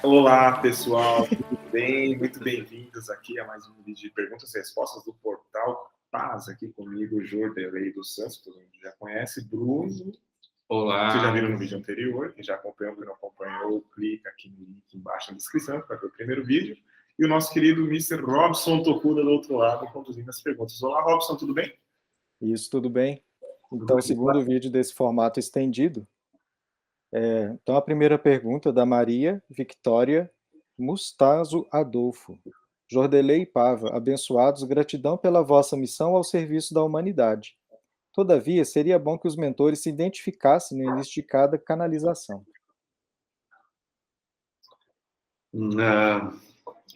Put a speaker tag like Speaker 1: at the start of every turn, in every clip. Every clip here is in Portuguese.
Speaker 1: Olá, pessoal, tudo bem? Muito bem-vindos aqui a mais um vídeo de perguntas e respostas do Portal Paz, aqui comigo, Jordelei dos Santos, todo mundo já conhece, Bruno.
Speaker 2: Olá.
Speaker 1: Vocês já viram no vídeo anterior, quem já acompanhou, quem não acompanhou, clica aqui no link embaixo na descrição para ver o primeiro vídeo. E o nosso querido Mr. Robson Tokuda do outro lado, conduzindo as perguntas. Olá, Robson, tudo bem?
Speaker 3: Isso, tudo bem? Então, o segundo vídeo desse formato estendido. Então, a primeira pergunta da Maria Victória Mustazo Adolfo. Jordelei e Pava, abençoados, gratidão pela vossa missão ao serviço da humanidade. Todavia, seria bom que os mentores se identificassem no início de cada canalização.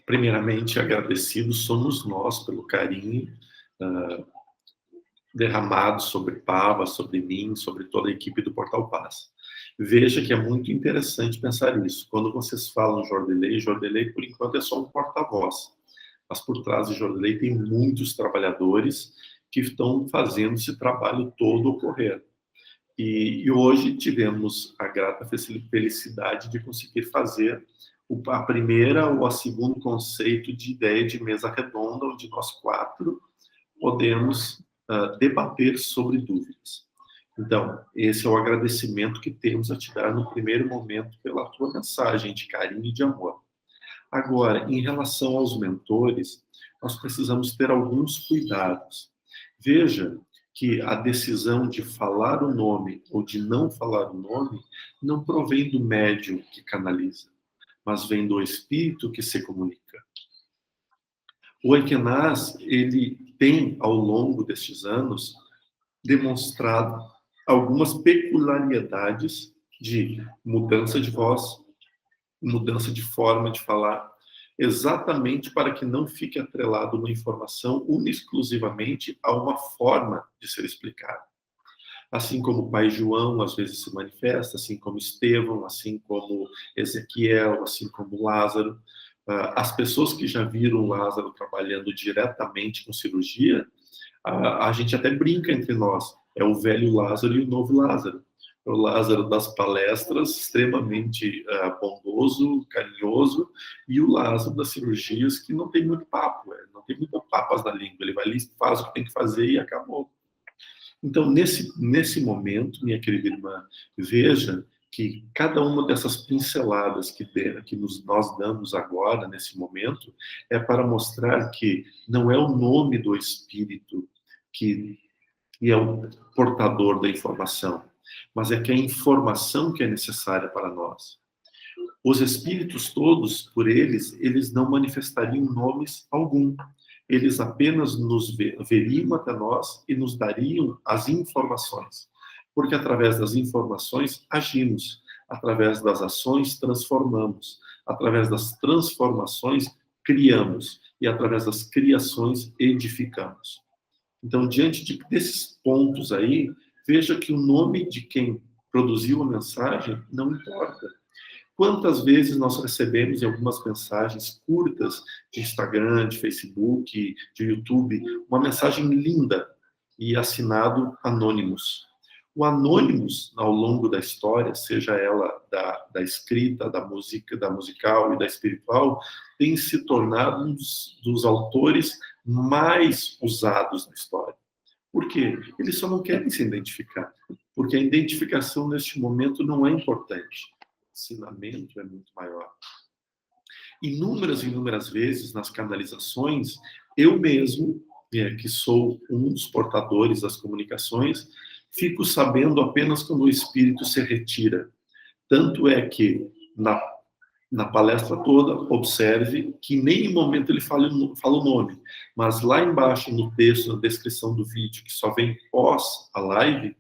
Speaker 2: Primeiramente, agradecidos somos nós pelo carinho derramado sobre Pava, sobre mim, sobre toda a equipe do Portal Paz. Veja que é muito interessante pensar isso. Quando vocês falam Jordelei, por enquanto, é só um porta-voz. Mas por trás de Jordelei tem muitos trabalhadores que estão fazendo esse trabalho todo ocorrer. E hoje tivemos a grata felicidade de conseguir fazer a primeira ou a segundo conceito de ideia de mesa redonda, onde nós quatro podemos debater sobre dúvidas. Então, esse é o agradecimento que temos a te dar no primeiro momento pela tua mensagem de carinho e de amor. Agora, em relação aos mentores, nós precisamos ter alguns cuidados. Veja que a decisão de falar o nome ou de não falar o nome não provém do médium que canaliza, mas vem do espírito que se comunica. O Equenaz, ele tem, ao longo destes anos, demonstrado algumas peculiaridades de mudança de voz, mudança de forma de falar, exatamente para que não fique atrelado uma informação exclusivamente a uma forma de ser explicada. Assim como o pai João às vezes se manifesta, assim como Estevão, assim como Ezequiel, assim como Lázaro. As pessoas que já viram Lázaro trabalhando diretamente com cirurgia, a gente até brinca entre nós, é o velho Lázaro e o novo Lázaro. O Lázaro das palestras, extremamente bondoso, carinhoso, e o Lázaro das cirurgias, que não tem muito papo, não tem muitas papas na língua, ele vai ali, faz o que tem que fazer e acabou. Então, nesse momento, minha querida irmã, veja que cada uma dessas pinceladas que nós damos agora, nesse momento, é para mostrar que não é o nome do Espírito que é o portador da informação, mas é que a informação que é necessária para nós. Os Espíritos todos, por eles não manifestariam nomes algum. Eles apenas nos veriam até nós e nos dariam as informações. Porque através das informações agimos, através das ações transformamos, através das transformações criamos e através das criações edificamos. Então, diante desses pontos aí, veja que o nome de quem produziu a mensagem não importa. Quantas vezes nós recebemos em algumas mensagens curtas de Instagram, de Facebook, de YouTube, uma mensagem linda e assinado Anônimos. O Anônimos, ao longo da história, seja ela da escrita, da música, da musical e da espiritual, tem se tornado um dos autores mais usados na história. Por quê? Eles só não querem se identificar, porque a identificação neste momento não é importante. O ensinamento é muito maior. Inúmeras vezes nas canalizações, eu mesmo, que sou um dos portadores das comunicações, fico sabendo apenas quando o espírito se retira. Tanto é que, na palestra toda, observe que em nenhum momento ele fala o nome, mas lá embaixo no texto, na descrição do vídeo, que só vem pós a live,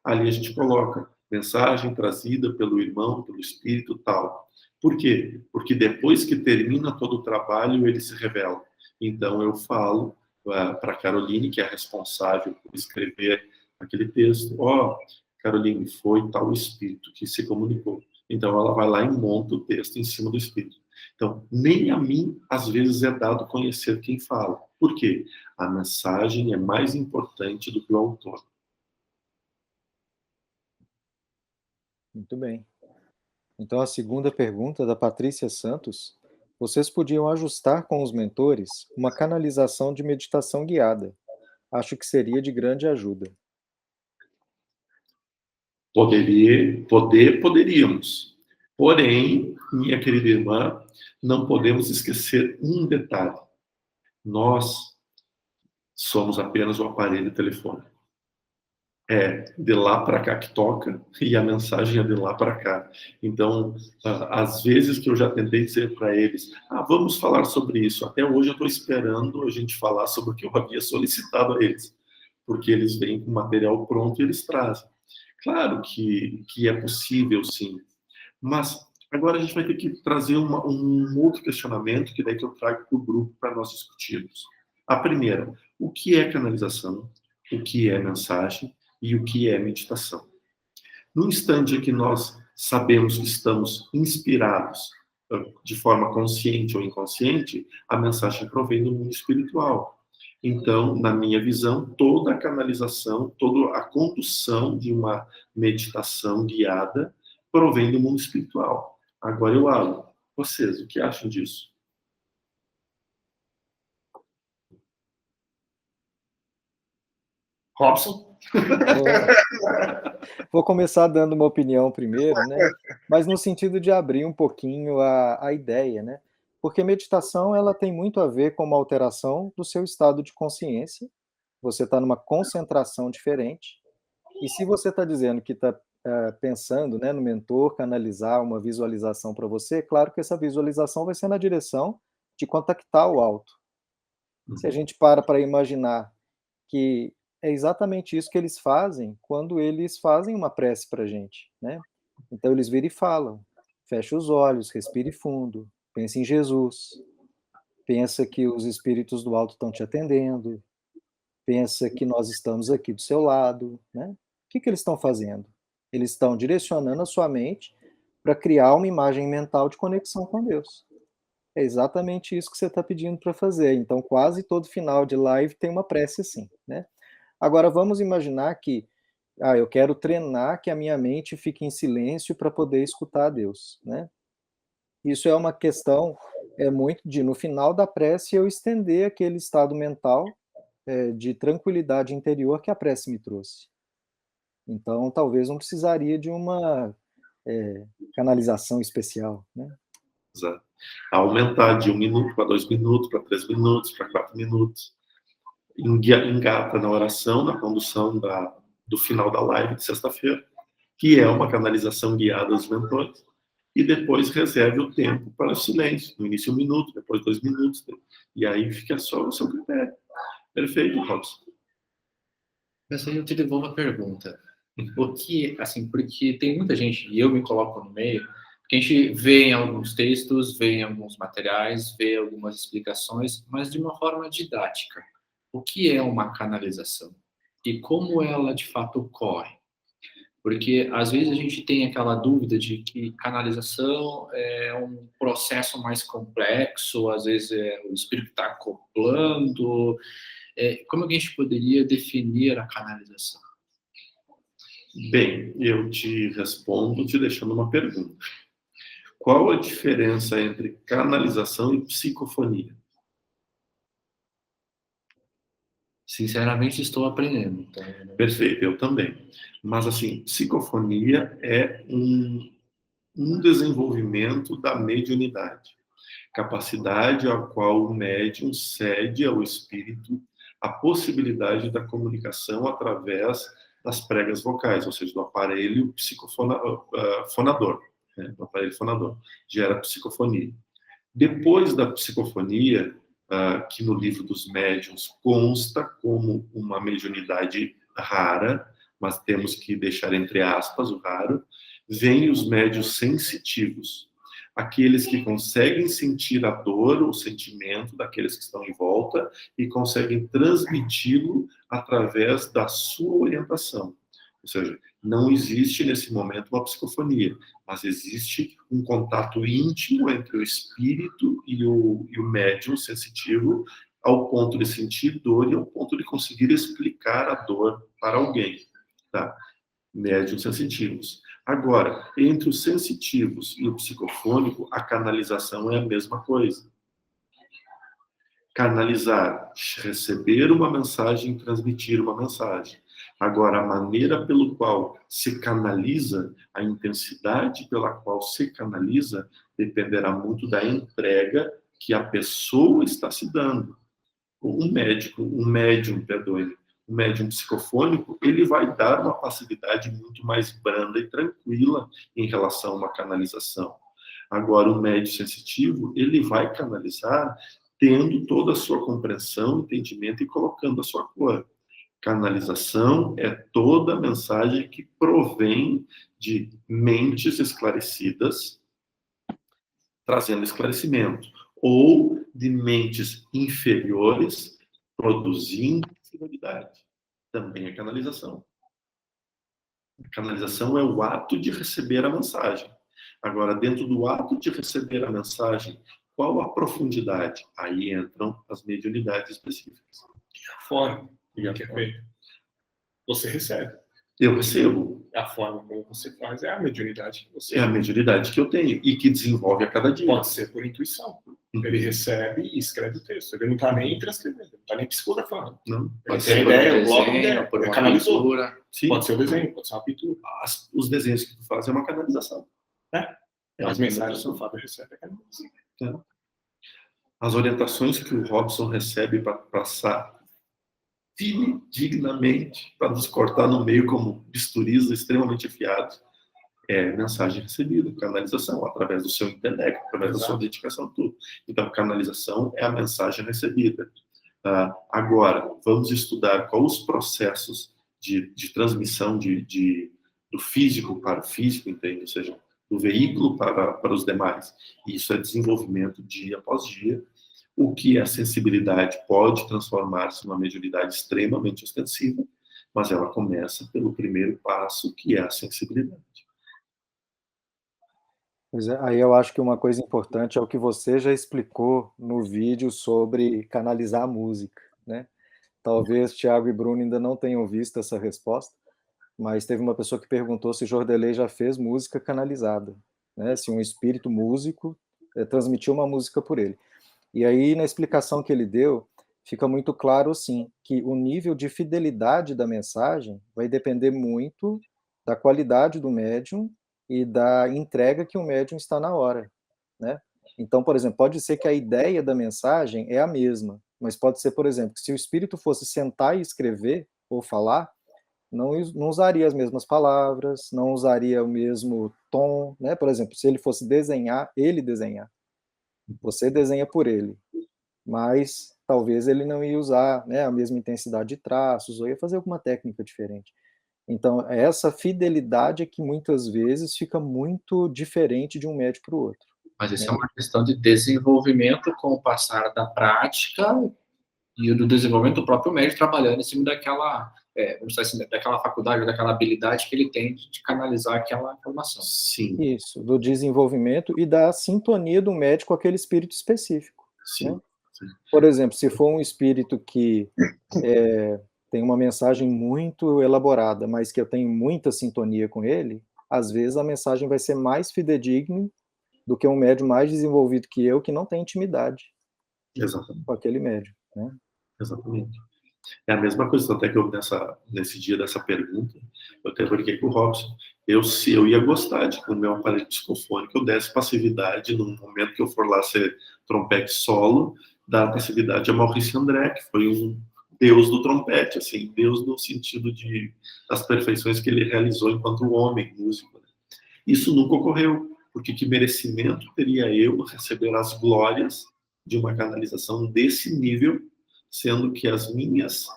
Speaker 2: ali a gente coloca mensagem trazida pelo irmão, pelo espírito tal. Por quê? Porque depois que termina todo o trabalho, ele se revela. Então eu falo para a Caroline, que é responsável por escrever aquele texto, Caroline, foi tal espírito que se comunicou. Então ela vai lá e monta o texto em cima do espírito. Então, nem a mim, às vezes, é dado conhecer quem fala. Por quê? A mensagem é mais importante do que o autor.
Speaker 3: Muito bem. Então, a segunda pergunta da Patrícia Santos: vocês podiam ajustar com os mentores uma canalização de meditação guiada. Acho que seria de grande ajuda.
Speaker 2: Poderíamos. Porém, minha querida irmã, não podemos esquecer um detalhe. Nós somos apenas o aparelho telefônico. É de lá para cá que toca e a mensagem é de lá para cá. Então, às vezes que eu já tentei dizer para eles, vamos falar sobre isso. Até hoje eu estou esperando a gente falar sobre o que eu havia solicitado a eles, porque eles vêm com material pronto e eles trazem. Claro que é possível, sim. Mas agora a gente vai ter que trazer um outro questionamento, que daí que eu trago para o grupo para nós discutirmos. A primeira, o que é canalização? O que é mensagem? E o que é meditação? No instante em que nós sabemos que estamos inspirados de forma consciente ou inconsciente, a mensagem provém do mundo espiritual. Então, na minha visão, toda a canalização, toda a condução de uma meditação guiada provém do mundo espiritual. Agora eu abro. Vocês, o que acham disso?
Speaker 1: Robson?
Speaker 3: Vou começar dando uma opinião primeiro, né? Mas no sentido de abrir um pouquinho a ideia, né? Porque meditação, ela tem muito a ver com uma alteração do seu estado de consciência. Você está numa concentração diferente. E se você está dizendo que está pensando, né, no mentor canalizar uma visualização para você, claro que essa visualização vai ser na direção de contactar o alto. Se a gente para imaginar que é exatamente isso que eles fazem quando eles fazem uma prece para a gente, né? Então eles viram e falam, fecha os olhos, respire fundo, pense em Jesus, pensa que os espíritos do alto estão te atendendo, pensa que nós estamos aqui do seu lado, né? O que eles estão fazendo? Eles estão direcionando a sua mente para criar uma imagem mental de conexão com Deus. É exatamente isso que você está pedindo para fazer. Então, quase todo final de live tem uma prece assim, né? Agora, vamos imaginar que eu quero treinar que a minha mente fique em silêncio para poder escutar a Deus, né? Isso é uma questão muito de, no final da prece, eu estender aquele estado mental de tranquilidade interior que a prece me trouxe. Então, talvez não precisaria de uma canalização especial, né?
Speaker 2: Exato. Aumentar de 1 minuto para 2 minutos, para 3 minutos, para 4 minutos. Engata na oração, na condução do final da live de sexta-feira, que é uma canalização guiada dos mentores, e depois reserve o tempo para o silêncio. No início 1 minuto, depois 2 minutos, e aí fica só o seu critério. Perfeito, Robson.
Speaker 4: Mas aí eu te devolvo a pergunta. Porque tem muita gente, e eu me coloco no meio, que a gente vê em alguns textos, vê em alguns materiais, vê algumas explicações, mas de uma forma didática. O que é uma canalização? E como ela, de fato, ocorre? Porque, às vezes, a gente tem aquela dúvida de que canalização é um processo mais complexo, às vezes o espírito está acoplando. Como que a gente poderia definir a canalização?
Speaker 2: Bem, eu te respondo te deixando uma pergunta. Qual a diferença entre canalização e psicofonia?
Speaker 4: Sinceramente, estou aprendendo. Então...
Speaker 2: Perfeito, eu também. Mas, assim, psicofonia é um desenvolvimento da mediunidade. Capacidade a qual o médium cede ao espírito a possibilidade da comunicação através das pregas vocais, ou seja, do aparelho fonador, né? Do aparelho fonador, gera psicofonia. Depois da psicofonia, que no livro dos médiuns consta como uma mediunidade rara, mas temos que deixar entre aspas o raro, vêm os médiuns sensitivos, aqueles que conseguem sentir a dor, o sentimento daqueles que estão em volta e conseguem transmiti-lo através da sua orientação. Ou seja, não existe nesse momento uma psicofonia, mas existe um contato íntimo entre o espírito e o médium sensitivo, ao ponto de sentir dor e ao ponto de conseguir explicar a dor para alguém. Tá? Médiuns sensitivos. Agora, entre os sensitivos e o psicofônico, a canalização é a mesma coisa. Canalizar, receber uma mensagem, transmitir uma mensagem. Agora, a maneira pelo qual se canaliza, a intensidade pela qual se canaliza, dependerá muito da entrega que a pessoa está se dando. Um médium psicofônico, ele vai dar uma passividade muito mais branda e tranquila em relação a uma canalização. Agora, o médium sensitivo, ele vai canalizar tendo toda a sua compreensão, entendimento e colocando a sua cor. Canalização é toda a mensagem que provém de mentes esclarecidas, trazendo esclarecimento, ou de mentes inferiores, produzindo sensibilidade. Também é canalização. A canalização é o ato de receber a mensagem. Agora, dentro do ato de receber a mensagem, qual a profundidade? Aí entram as mediunidades específicas.
Speaker 1: A forma que é feita. Você recebe.
Speaker 2: Eu recebo.
Speaker 1: A forma como você faz é a mediunidade que você
Speaker 2: É a mediunidade que eu tenho e que desenvolve a cada dia.
Speaker 1: Pode ser por intuição. Ele recebe e escreve o texto. Ele não está nem transcrevendo, ele não está nem psicografando.
Speaker 2: Não.
Speaker 1: Pode ser ideia, bloco ideia,
Speaker 4: por uma
Speaker 1: canalizou.
Speaker 4: pintura.
Speaker 2: Sim.
Speaker 1: Pode ser o desenho, pode ser uma pintura.
Speaker 2: Os desenhos que tu faz é uma canalização.
Speaker 1: As mensagens que o Fábio recebe é canalização.
Speaker 2: As orientações que o Robson recebe para passar dignamente, para nos cortar no meio como bisturis extremamente afiados, é mensagem recebida, canalização, através do seu intelecto, através da sua dedicação, tudo. Então, canalização é a mensagem recebida. Agora, vamos estudar quais os processos de transmissão do físico para o físico, entende? Ou seja, do veículo para os demais. Isso é desenvolvimento dia após dia. O que a sensibilidade pode transformar-se numa mediunidade extremamente ostensiva, mas ela começa pelo primeiro passo, que é a sensibilidade.
Speaker 3: Pois é, aí eu acho que uma coisa importante é o que você já explicou no vídeo sobre canalizar a música, né? Talvez Thiago e Bruno ainda não tenham visto essa resposta, mas teve uma pessoa que perguntou se Jordelei já fez música canalizada, né? Se um espírito músico transmitiu uma música por ele. E aí, na explicação que ele deu, fica muito claro, sim, que o nível de fidelidade da mensagem vai depender muito da qualidade do médium e da entrega que o médium está na hora, né? Então, por exemplo, pode ser que a ideia da mensagem é a mesma, mas pode ser, por exemplo, que se o espírito fosse sentar e escrever ou falar, não usaria as mesmas palavras, não usaria o mesmo tom, né? Por exemplo, se ele fosse desenhar, ele desenhar. Você desenha por ele, mas talvez ele não ia usar, né, a mesma intensidade de traços, ou ia fazer alguma técnica diferente. Então, essa fidelidade é que muitas vezes fica muito diferente de um médium para o outro.
Speaker 4: Mas isso é uma questão de desenvolvimento com o passar da prática e do desenvolvimento do próprio médium trabalhando em cima daquela, vamos dizer assim, daquela faculdade, daquela habilidade que ele tem de canalizar aquela informação.
Speaker 2: Sim.
Speaker 3: Isso, do desenvolvimento e da sintonia do médium com aquele espírito específico.
Speaker 2: Sim.
Speaker 3: Né? Por exemplo, se for um espírito que tem uma mensagem muito elaborada, mas que eu tenho muita sintonia com ele, às vezes a mensagem vai ser mais fidedigna do que um médium mais desenvolvido que eu, que não tem intimidade com aquele médium. Né?
Speaker 2: Exatamente. É a mesma coisa, até que eu, nesse dia dessa pergunta, eu até brinquei com o Robson. Eu ia gostar de, com o meu aparelho psicofônico, eu desse passividade no momento que eu for lá ser trompete solo, dar passividade a Maurício André, que foi um deus do trompete, assim, deus no sentido das perfeições que ele realizou enquanto homem, músico. Né? Isso nunca ocorreu, porque que merecimento teria eu receber as glórias de uma canalização desse nível, sendo que as minhas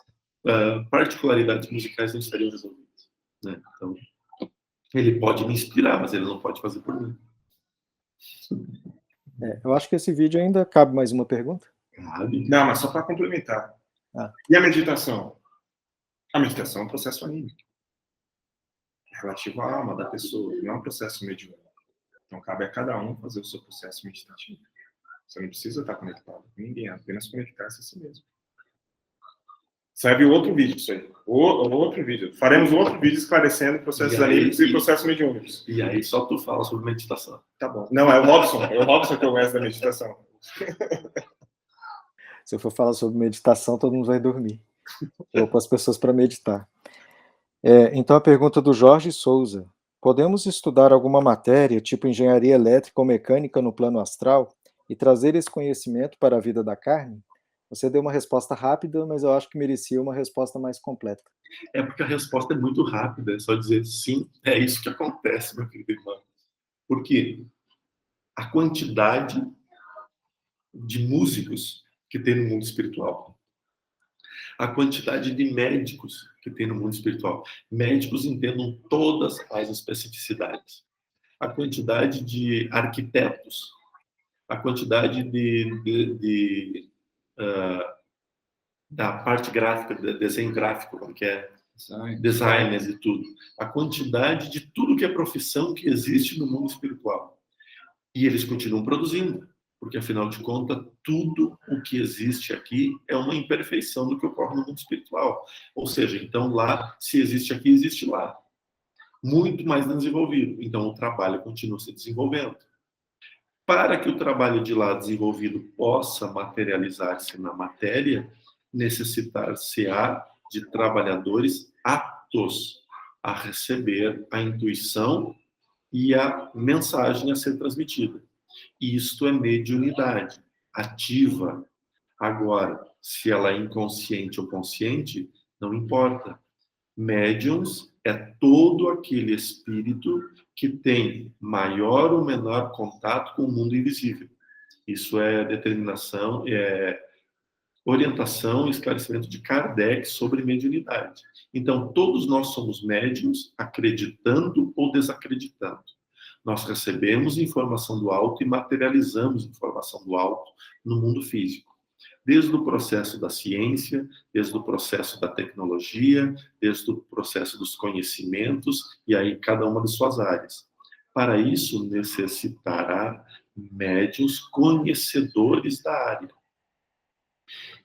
Speaker 2: particularidades musicais não estariam resolvidas. Né? Então, ele pode me inspirar, mas ele não pode fazer por mim.
Speaker 3: Eu acho que esse vídeo ainda cabe mais uma pergunta.
Speaker 1: Não, mas só para complementar. E a meditação? A meditação é um processo anímico. relativo à alma da pessoa, não é um processo mediúnico. Então, cabe a cada um fazer o seu processo meditativo. Você não precisa estar conectado com ninguém, apenas conectar-se a si mesmo. Serve outro vídeo isso aí. Outro vídeo. Faremos outro vídeo esclarecendo processos anímicos e processos mediúnicos.
Speaker 2: E aí só tu fala sobre meditação.
Speaker 1: Tá bom. Não, é o Robson. É o Robson que é o mestre da meditação.
Speaker 3: Se eu for falar sobre meditação, todo mundo vai dormir. Eu com as pessoas para meditar. Então a pergunta do Jorge Souza. Podemos estudar alguma matéria, tipo engenharia elétrica ou mecânica no plano astral, e trazer esse conhecimento para a vida da carne? Você deu uma resposta rápida, mas eu acho que merecia uma resposta mais completa.
Speaker 2: É porque a resposta é muito rápida, é só dizer sim, é isso que acontece, meu querido irmão. Porque a quantidade de músicos que tem no mundo espiritual, a quantidade de médicos que tem no mundo espiritual, médicos entendam todas as especificidades, a quantidade de arquitetos, a quantidade da parte gráfica, desenho gráfico, como que é, designers e tudo, a quantidade de tudo que é profissão que existe no mundo espiritual. E eles continuam produzindo, porque afinal de contas, tudo o que existe aqui é uma imperfeição do que ocorre no mundo espiritual. Ou seja, então lá, se existe aqui, existe lá. Muito mais desenvolvido. Então o trabalho continua se desenvolvendo. Para que o trabalho de lá desenvolvido possa materializar-se na matéria, necessitar-se-á de trabalhadores aptos a receber a intuição e a mensagem a ser transmitida. Isto é mediunidade ativa. Agora, se ela é inconsciente ou consciente, não importa. Médiuns é todo aquele espírito que tem maior ou menor contato com o mundo invisível. Isso é determinação, é orientação e esclarecimento de Kardec sobre mediunidade. Então, todos nós somos médiuns, acreditando ou desacreditando. Nós recebemos informação do alto e materializamos informação do alto no mundo físico. Desde o processo da ciência, desde o processo da tecnologia, desde o processo dos conhecimentos, e aí cada uma de suas áreas. Para isso, necessitará médiuns conhecedores da área.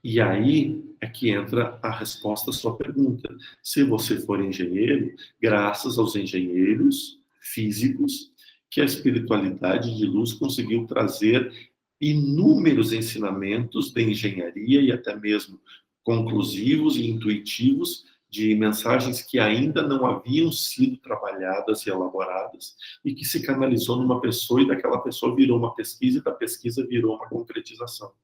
Speaker 2: E aí é que entra a resposta à sua pergunta. Se você for engenheiro, graças aos engenheiros físicos, que a espiritualidade de luz conseguiu trazer inúmeros ensinamentos de engenharia e até mesmo conclusivos e intuitivos de mensagens que ainda não haviam sido trabalhadas e elaboradas e que se canalizou numa pessoa e daquela pessoa virou uma pesquisa e da pesquisa virou uma concretização. Ou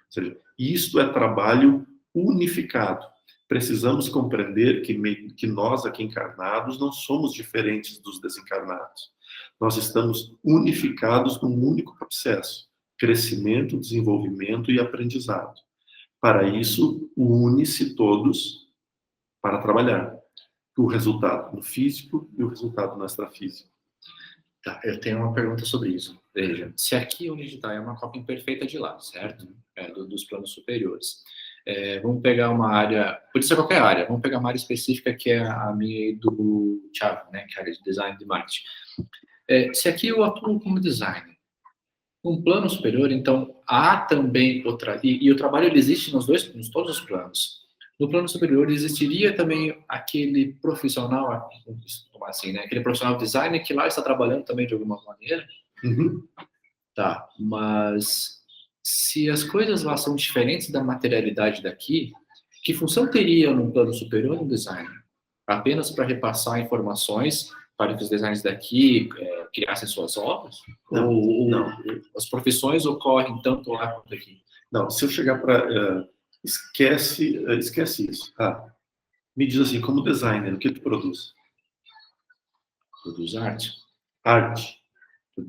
Speaker 2: seja, isto é trabalho unificado. Precisamos compreender que nós aqui encarnados não somos diferentes dos desencarnados. Nós estamos unificados num único processo: crescimento, desenvolvimento e aprendizado. Para isso, une-se todos para trabalhar. O resultado no físico e o resultado no extrafísico.
Speaker 4: Tá, eu tenho uma pergunta sobre isso. Veja, se aqui onde a gente está é uma cópia imperfeita de lá, certo? Dos planos superiores. Vamos pegar uma área, pode ser qualquer área, vamos pegar uma área específica que é a minha e do Thiago, né, que é a área de design de marketing. Se aqui eu atuo como designer, um plano superior, então há também outra, e o trabalho ele existe nos todos os planos. No plano superior existiria também aquele profissional, assim, né, aquele profissional designer que lá está trabalhando também de alguma maneira.
Speaker 2: Uhum.
Speaker 4: Tá, mas se as coisas lá são diferentes da materialidade daqui, que função teria no plano superior um designer? Apenas para repassar informações para que os designers daqui criassem suas obras?
Speaker 2: Não, não.
Speaker 4: As profissões ocorrem tanto lá quanto aqui?
Speaker 2: Não, se eu chegar para... esquece isso. Tá? Me diz assim, como designer, o que tu produz?
Speaker 4: Produz arte.
Speaker 2: Arte.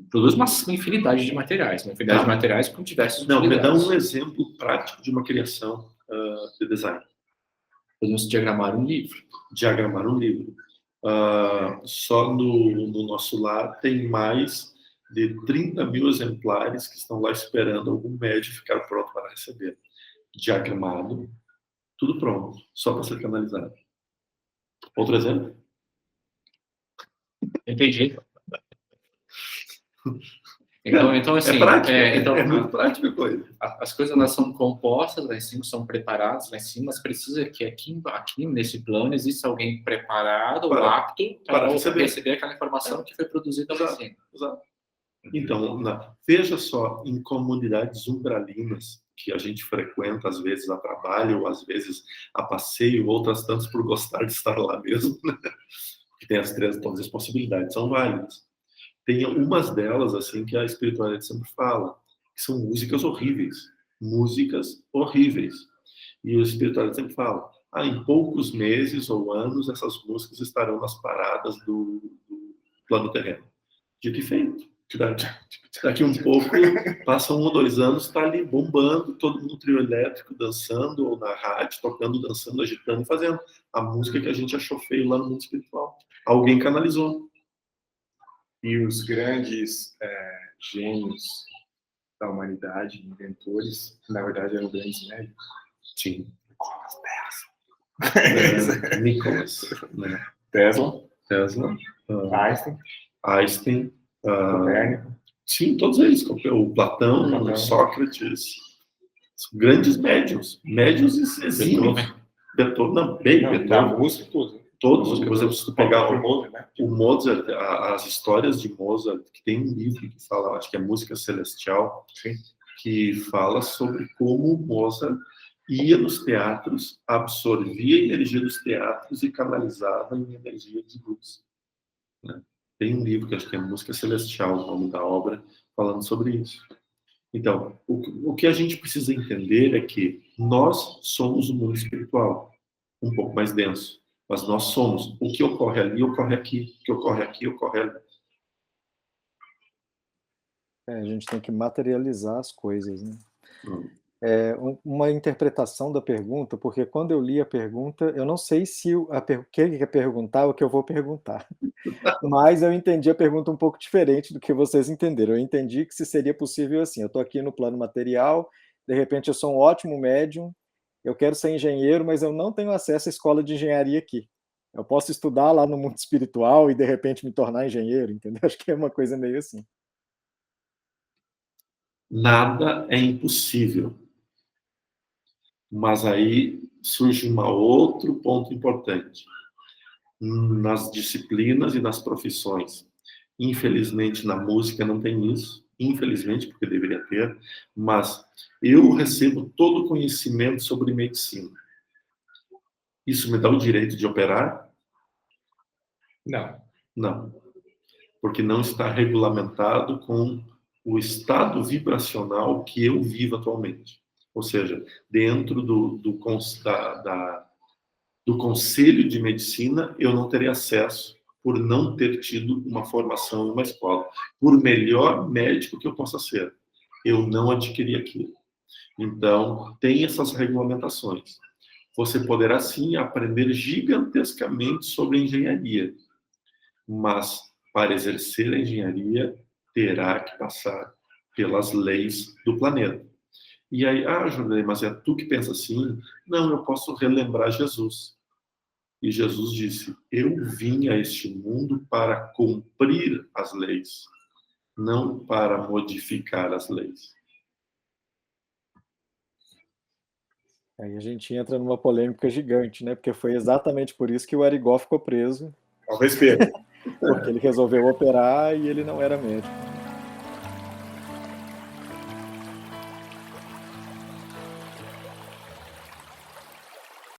Speaker 4: Produz uma infinidade de materiais. Uma infinidade de materiais com diversos utilidades.
Speaker 2: Não, me dá um exemplo prático de uma criação de design.
Speaker 4: Podemos diagramar um livro.
Speaker 2: Diagramar um livro. Só no nosso lar tem mais de 30 mil exemplares que estão lá esperando algum médium ficar pronto para receber. Diagramado, tudo pronto, só para ser canalizado. Outro exemplo?
Speaker 4: Entendi. Então assim,
Speaker 2: É prático,
Speaker 4: então,
Speaker 2: é muito prática a coisa.
Speaker 4: as coisas elas são compostas lá em cima, são preparadas lá em cima, mas precisa que aqui nesse plano exista alguém preparado ou apto para receber aquela informação que foi produzida lá em cima.
Speaker 2: Exato. Então, veja só, em comunidades umbralinas, que a gente frequenta, às vezes a trabalho, ou às vezes a passeio, outras tantas por gostar de estar lá mesmo, né? Que tem todas as possibilidades, são válidas. Tem umas delas, assim, que a espiritualidade sempre fala, que são músicas horríveis. Músicas horríveis. E a espiritualidade sempre fala, em poucos meses ou anos, essas músicas estarão nas paradas do plano terreno. Dito e feito. Daqui um pouco, passa 1 ou 2 anos, está ali bombando, todo mundo trio elétrico, dançando, ou na rádio, tocando, dançando, agitando e fazendo a música que a gente achou feio lá no mundo espiritual. Alguém canalizou.
Speaker 1: E os grandes gênios da humanidade, inventores, na verdade eram grandes médicos.
Speaker 2: Sim.
Speaker 1: Nicolas,
Speaker 2: né?
Speaker 1: Tesla,
Speaker 2: Einstein,
Speaker 1: Copérnico.
Speaker 2: Sim, todos eles. O Platão, o Sócrates, grandes médiuns. Médiuns exímios. Beethoven.
Speaker 1: Da música, tudo.
Speaker 2: Todos, por exemplo, se tu pegar o Mozart, as histórias de Mozart, que tem um livro que fala, acho que é Música Celestial, sim, que fala sobre como Mozart ia nos teatros, absorvia a energia dos teatros e canalizava em energia de luz. Né? Tem um livro que acho que é Música Celestial, o nome da obra, falando sobre isso. Então, o que a gente precisa entender é que nós somos o mundo espiritual, um pouco mais denso. Mas nós somos. O que ocorre ali, ocorre aqui. O que ocorre aqui, ocorre ali.
Speaker 3: A gente tem que materializar as coisas, né? Uma interpretação da pergunta, porque quando eu li a pergunta, eu não sei se o que ele quer perguntar é o que eu vou perguntar. Mas eu entendi a pergunta um pouco diferente do que vocês entenderam. Eu entendi que se seria possível assim, eu estou aqui no plano material, de repente eu sou um ótimo médium, eu quero ser engenheiro, mas eu não tenho acesso à escola de engenharia aqui. Eu posso estudar lá no mundo espiritual e, de repente, me tornar engenheiro, entendeu? Acho que é uma coisa meio assim.
Speaker 2: Nada é impossível. Mas aí surge um outro ponto importante. Nas disciplinas e nas profissões. Infelizmente, na música não tem isso. Infelizmente, porque deveria ter, mas eu recebo todo o conhecimento sobre medicina. Isso me dá o direito de operar?
Speaker 1: Não.
Speaker 2: Não. Porque não está regulamentado com o estado vibracional que eu vivo atualmente. Ou seja, dentro do Conselho de Medicina, eu não teria acesso por não ter tido uma formação em uma escola. Por melhor médico que eu possa ser, eu não adquiri aquilo. Então, tem essas regulamentações. Você poderá, sim, aprender gigantescamente sobre engenharia, mas, para exercer a engenharia, terá que passar pelas leis do planeta. E aí, Jordão, mas é tu que pensa assim? Não, eu posso relembrar Jesus. E Jesus disse, eu vim a este mundo para cumprir as leis, não para modificar as leis.
Speaker 3: Aí a gente entra numa polêmica gigante, né? Porque foi exatamente por isso que o Arigó ficou preso.
Speaker 1: Ao respeito.
Speaker 3: Porque ele resolveu operar e ele não era médico.